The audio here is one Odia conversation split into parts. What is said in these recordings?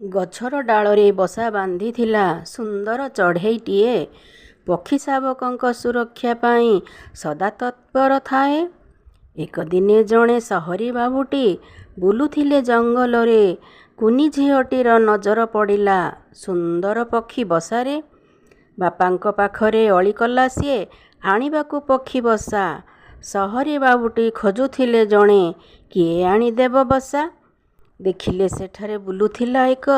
ଗଛର ଡାଳରେ ବସା ବାନ୍ଧିଥିଲା ସୁନ୍ଦର ଚଢ଼େଇଟିଏ। ପକ୍ଷୀ ଶାବକଙ୍କ ସୁରକ୍ଷା ପାଇଁ ସଦା ତତ୍ପର ଥାଏ। ଏକ ଦିନେ ଜଣେ ସହରୀ ବାବୁଟି ବୁଲୁଥିଲେ ଜଙ୍ଗଲରେ। କୁନି ଝିଅଟିର ନଜର ପଡ଼ିଲା ସୁନ୍ଦର ପକ୍ଷୀ ବସାରେ। ବାପାଙ୍କ ପାଖରେ ଅଳି କଲା ସିଏ ଆଣିବାକୁ ପକ୍ଷୀ ବସା। ସହରୀ ବାବୁଟି ଖୋଜୁଥିଲେ ଜଣେ କିଏ ଆଣିଦେବ ବସା। ଦେଖିଲେ ସେଠାରେ ବୁଲୁଥିଲା ଏକ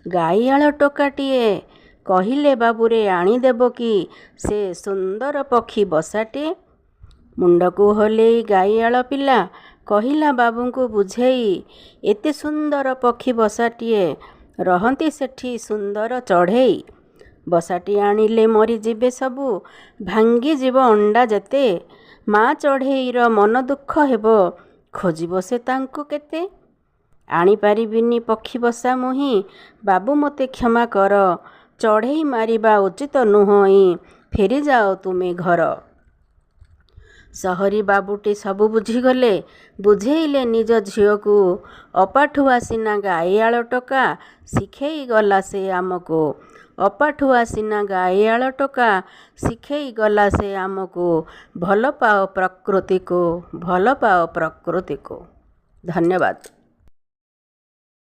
ଗାଈଆଳ ଟୋକାଟିଏ। କହିଲେ, ବାବୁରେ ଆଣିଦେବ କି ସେ ସୁନ୍ଦର ପକ୍ଷୀ ବସାଟେ। ମୁଣ୍ଡକୁ ହଲେଇ ଗାଈଆଳ ପିଲା କହିଲା ବାବୁଙ୍କୁ ବୁଝେଇ, ଏତେ ସୁନ୍ଦର ପକ୍ଷୀ ବସାଟିଏ, ରହନ୍ତି ସେଠି ସୁନ୍ଦର ଚଢ଼େଇ। ବସାଟି ଆଣିଲେ ମରିଯିବେ ସବୁ, ଭାଙ୍ଗିଯିବ ଅଣ୍ଡା ଯେତେ। ମା ଚଢ଼େଇର ମନ ଦୁଃଖ ହେବ, ଖୋଜିବ ସେ ତାଙ୍କୁ କେତେ। ଆଣିପାରିବିନି ପକ୍ଷୀ ବସା ମୁହିଁ, ବାବୁ ମୋତେ କ୍ଷମା କର। ଚଢ଼େଇ ମାରିବା ଉଚିତ ନୁହଁ, ଫେରିଯାଅ ତୁମେ ଘର। ସହରୀ ବାବୁଟି ସବୁ ବୁଝିଗଲେ, ବୁଝେଇଲେ ନିଜ ଝିଅକୁ। ଅପାଠୁଆ ସିନା ଗାଈଆଳ ଟୋକା, ଶିଖେଇ ଗଲା ସେ ଆମକୁ। ଅପାଠୁଆ ସିନା ଗାଈଆଳ ଟୋକା, ଶିଖେଇ ଗଲା ସେ ଆମକୁ। ଭଲ ପାଅ ପ୍ରକୃତିକୁ, ଭଲ ପାଅ ପ୍ରକୃତିକୁ। ଧନ୍ୟବାଦ।